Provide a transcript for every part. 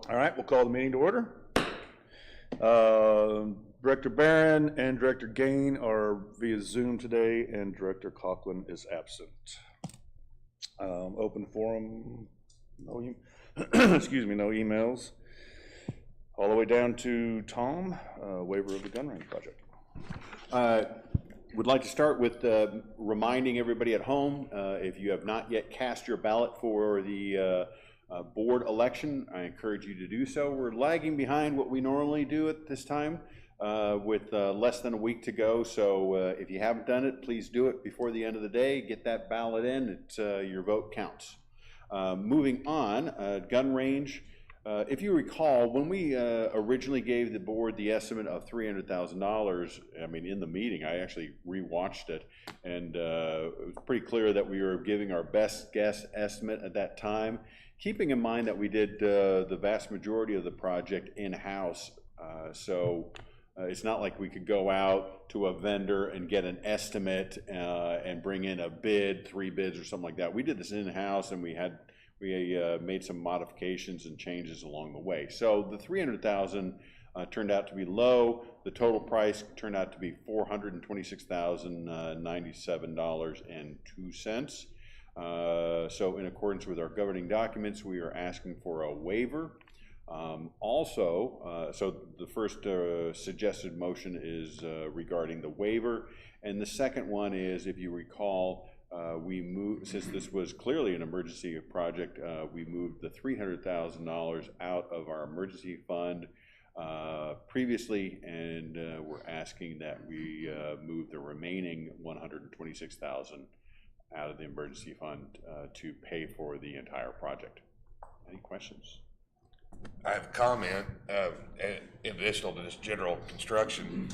All right, we'll call the meeting to order. Director Barron and Director Gain are via Zoom today, and Director Coughlin is absent. Open forum, no, excuse me, no emails. All the way down to Tom, waiver of the gun range project. Would like to start with reminding everybody at home, if you have not yet cast your ballot for the board election, I encourage you to do so. We're lagging behind what we normally do at this time with less than a week to go. So if you haven't done it, please do it before the end of the day. Get that ballot in. Your vote counts. Moving on, gun range. If you recall, when we originally gave the board the estimate of $300,000, I mean, in the meeting, I actually rewatched it, and it was pretty clear that we were giving our best guess estimate at that time, keeping in mind that we did the vast majority of the project in-house. So it's not like we could go out to a vendor and get an estimate and bring in a bid, 3 bids or something like that. We did this in-house, and we made some modifications and changes along the way. So the $300,000 turned out to be low. The total price turned out to be $426,097.02. So in accordance with our governing documents, we are asking for a waiver. So the first suggested motion is regarding the waiver, and the second one is, if you recall, we moved, since this was clearly an emergency project, we moved the $300,000 out of our emergency fund previously, and we're asking that we move the remaining $126,000 out of the emergency fund to pay for the entire project. Any questions? I have a comment. In addition to this general construction,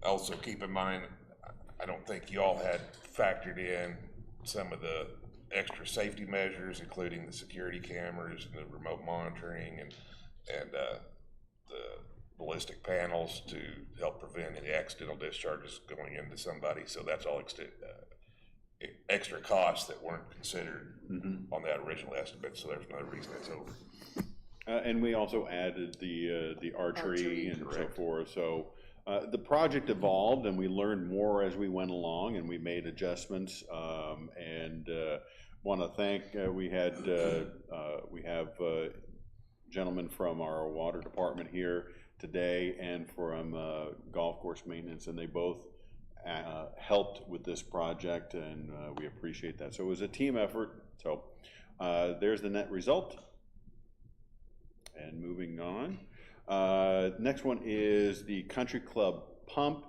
also keep in mind, I don't think you all had factored in some of the extra safety measures, including the security cameras and the remote monitoring and the ballistic panels to help prevent any accidental discharges going into somebody. So that's all extra costs that weren't considered on that original estimate. So there's another reason it's over. And we also added the archery and correct. So forth. So the project evolved, and we learned more as we went along, and we made adjustments. And want to thank we have gentlemen from our water department here today, and from golf course maintenance, and they both helped with this project, and we appreciate that. So it was a team effort. So there's the net result. And moving on, next one is the Country Club pump.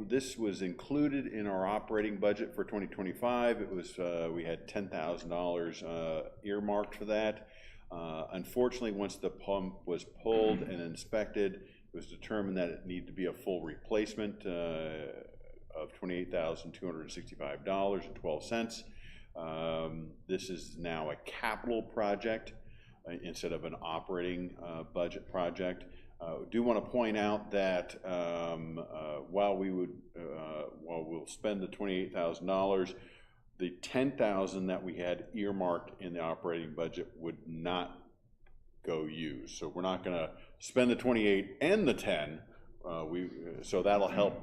This was included in our operating budget for 2025. It was we had $10,000 earmarked for that. Unfortunately, once the pump was pulled and inspected, it was determined that it needed to be a full replacement of $28,265.12. This is now a capital project instead of an operating budget project. Do want to point out that while we'll spend the $28,000, the $10,000 that we had earmarked in the operating budget would not go used. So we're not going to spend the 28 and the 10. So that'll help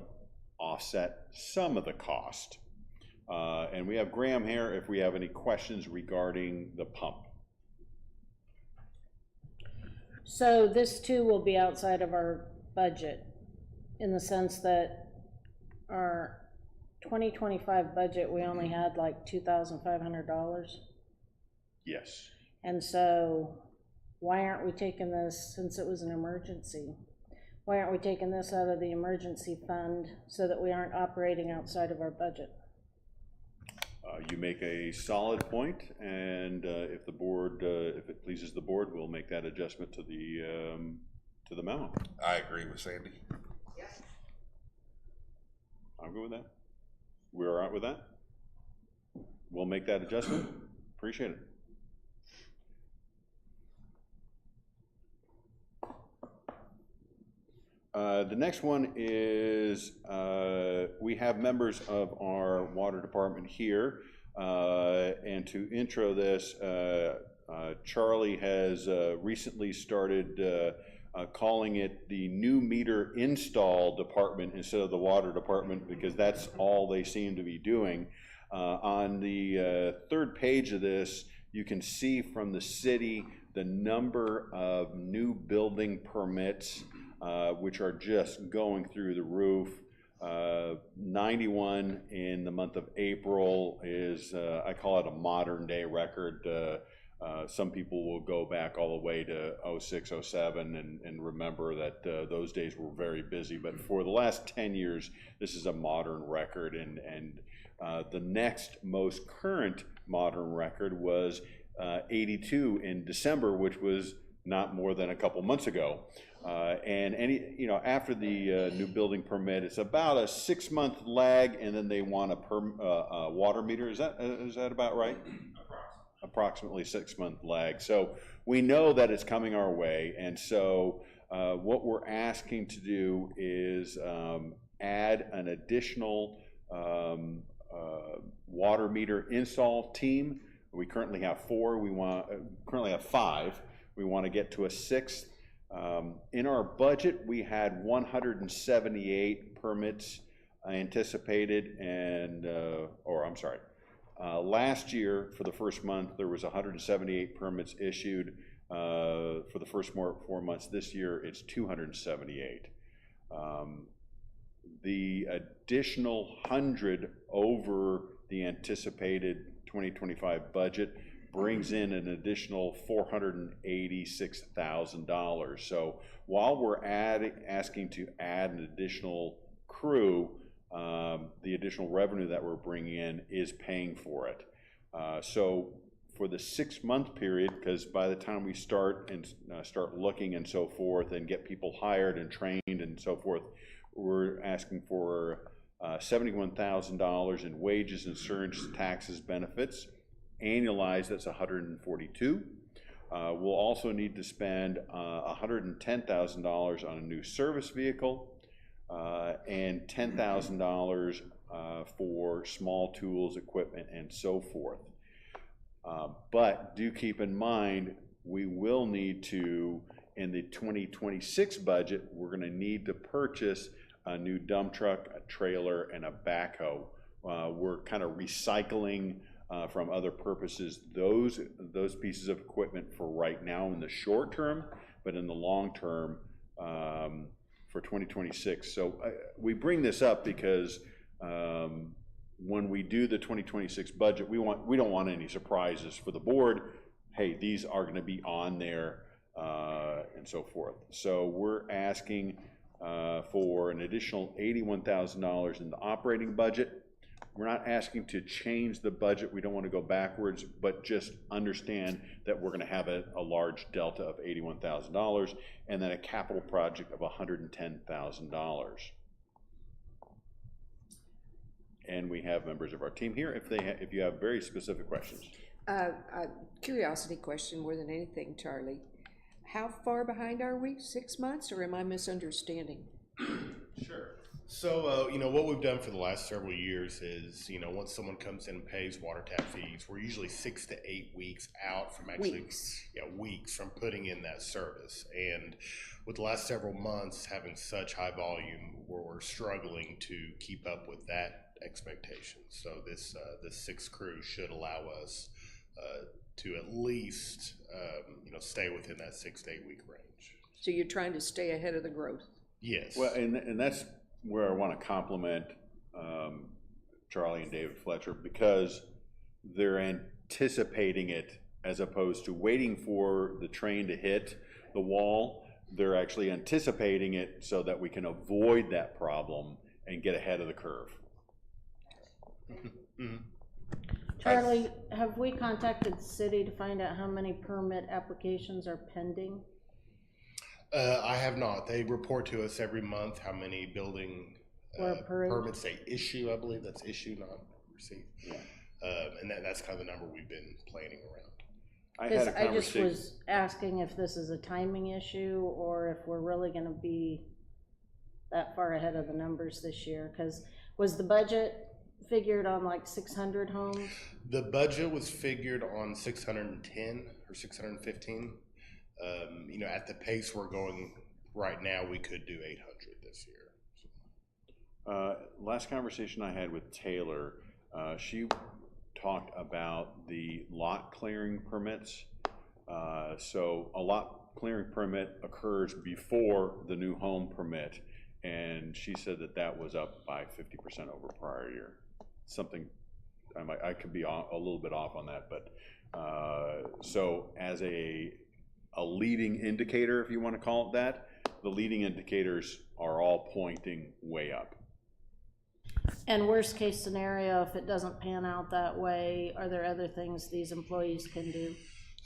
offset some of the cost. And we have Graham here if we have any questions regarding the pump. So this too will be outside of our budget, in the sense that our 2025 budget, we only had like $2,500. Yes. And so why aren't we taking this, since it was an emergency, why aren't we taking this out of the emergency fund so that we aren't operating outside of our budget? You make a solid point, and if the board, if it pleases the board, we'll make that adjustment to the memo. I agree with Sandy. Yes. I'm good with that. We're all right with that? We'll make that adjustment. Appreciate it. The next one is we have members of our water department here, and to intro this, Charlie has recently started calling it the new meter install department instead of the water department, because that's all they seem to be doing. On the third page of this, you can see from the city the number of new building permits, which are just going through the roof. 91 in the month of April is, I call it a modern day record. Some people will go back all the way to 06, 07 and remember that those days were very busy. But for the last 10 years, this is a modern record. And the next most current modern record was 82 in December, which was not more than a couple months ago. And after the new building permit, it's about a 6-month lag, and then they want a water meter. Is that about right? Approximately 6-month lag. So we know that it's coming our way, and so what we're asking to do is add an additional water meter install team. We currently have 4. We currently have 5. We want to get to a 6th. In our budget, we had 178 permits anticipated, and last year for the first month there was 178 permits issued. For the first 4 months this year, it's 278. The additional 100 over the anticipated 2025 budget brings in an additional $486,000. So while we're asking to add an additional crew, the additional revenue that we're bringing in is paying for it. So for the 6-month period, because by the time we start looking and so forth and get people hired and trained and so forth, we're asking for $71,000 in wages, insurance, taxes, benefits. Annualized, that's 142. We'll also need to spend $110,000 on a new service vehicle and $10,000 for small tools, equipment, and so forth. But do keep in mind, we will need to, in the 2026 budget, we're going to need to purchase a new dump truck, a trailer, and a backhoe. We're kind of recycling from other purposes those pieces of equipment for right now in the short term, but in the long term for 2026. So we bring this up because when we do the 2026 budget, we don't want any surprises for the board. Hey, these are going to be on there and so forth. So we're asking for an additional $81,000 in the operating budget. We're not asking to change the budget. We don't want to go backwards, but just understand that we're going to have a large delta of $81,000 and then a capital project of $110,000. And we have members of our team here if you have very specific questions. Curiosity question more than anything, Charlie. How far behind are we? 6 months, or am I misunderstanding? Sure. So, what we've done for the last several years is, once someone comes in and pays water tap fees, we're usually 6 to 8 weeks out from actually, weeks from putting in that service. And with the last several months having such high volume, we're struggling to keep up with that expectation. So this 6th crew should allow us to at least, stay within that 6 to 8 week range. So you're trying to stay ahead of the growth? Yes. Well, and that's where I want to compliment Charlie and David Fletcher, because they're anticipating it as opposed to waiting for the train to hit the wall. They're actually anticipating it so that we can avoid that problem and get ahead of the curve. Mm-hmm. Charlie, have we contacted the city to find out how many permit applications are pending? I have not. They report to us every month how many building permits they issue. I believe that's issue, not receive. Yeah. And that's kind of the number we've been planning around. I just was asking if this is a timing issue or if we're really going to be that far ahead of the numbers this year. Because was the budget figured on like 600 homes? The budget was figured on 610 or 615. You know, at the pace we're going right now, we could do 800 this year. Last conversation I had with Taylor, she talked about the lot clearing permits. So a lot clearing permit occurs before the new home permit, and she said that that was up by 50% over prior year. Something, I could be a little bit off on that, but so as a leading indicator, if you want to call it that, the leading indicators are all pointing way up. And worst case scenario, if it doesn't pan out that way, are there other things these employees can do?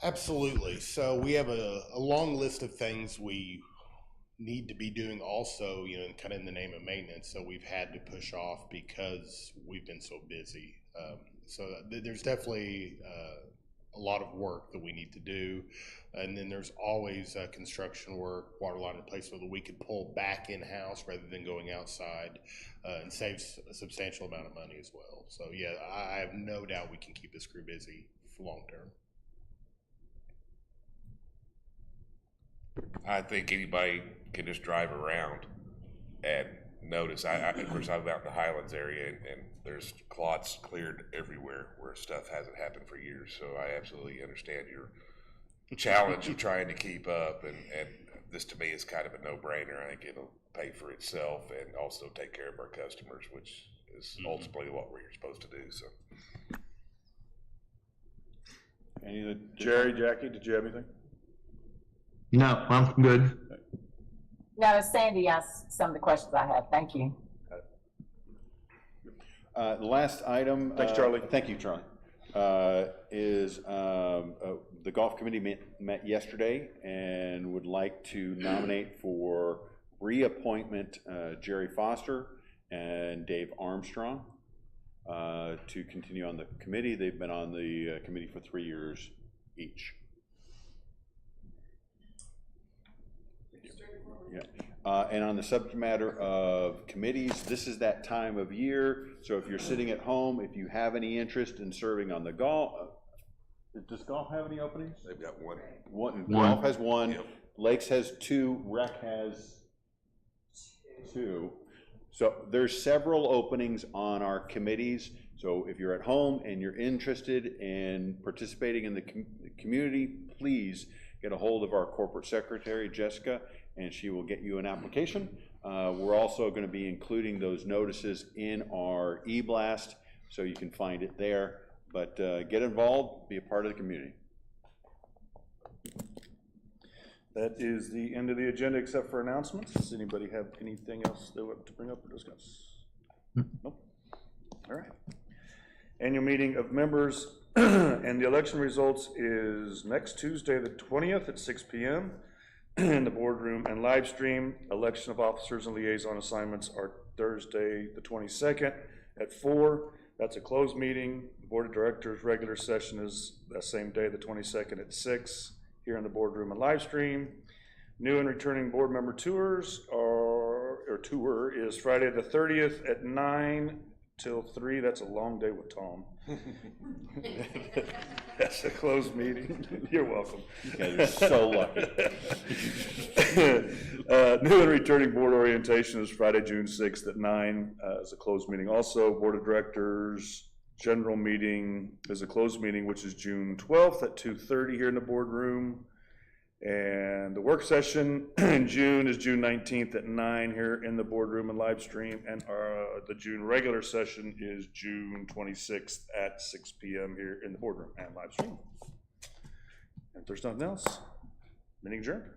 Absolutely. So we have a long list of things we need to be doing also, you know, kind of in the name of maintenance. So we've had to push off because we've been so busy. So there's definitely a lot of work that we need to do. And then there's always construction work, water line replacement that we could pull back in-house rather than going outside and save a substantial amount of money as well. So yeah, I have no doubt we can keep this crew busy for long term. I think anybody can just drive around and notice. Of course, I'm out in the Highlands area, and there's clots cleared everywhere where stuff hasn't happened for years. So I absolutely understand your challenge of trying to keep up, and this to me is kind of a no-brainer. I think it'll pay for itself and also take care of our customers, which is ultimately what we're supposed to do. So, Jerry, Jackie, did you have anything? No, I'm good. No, Sandy asked some of the questions I had. Thank you. The last item. Thanks, Charlie. Thank you, Charlie. Is the golf committee met yesterday and would like to nominate for reappointment Jerry Foster and Dave Armstrong to continue on the committee. They've been on the committee for 3 years each. Yeah. And on the subject matter of committees, this is that time of year. So if you're sitting at home, if you have any interest in serving on the golf, does golf have any openings? they've got one. Golf has one. Yep. Lakes has 2. Rec has 2. So there's several openings on our committees. So if you're at home and you're interested in participating in the community, please get a hold of our corporate secretary, Jessica, and she will get you an application. We're also going to be including those notices in our e-blast, so you can find it there. But get involved, be a part of the community. That is the end of the agenda except for announcements. Does anybody have anything else they want to bring up or discuss? Nope. All right. Annual meeting of members and the election results is next Tuesday, the 20th at 6 p.m. in the boardroom and live stream. Election of officers and liaison assignments are Thursday, the 22nd at 4. That's a closed meeting. Board of Directors regular session is that same day, the 22nd at 6 here in the boardroom and live stream. New and returning board member tours tour is Friday the 30th at 9 till 3. That's a long day with Tom. That's a closed meeting. You're welcome. You guys are so lucky. New and returning board orientation is Friday, June 6th at 9 as a closed meeting. Also, Board of Directors general meeting is a closed meeting, which is June 12th at 2:30 here in the boardroom. And the work session in June is June 19th at 9 here in the boardroom and live stream. And the June regular session is June 26th at 6 p.m. here in the boardroom and live stream. And if there's nothing else, meeting adjourned.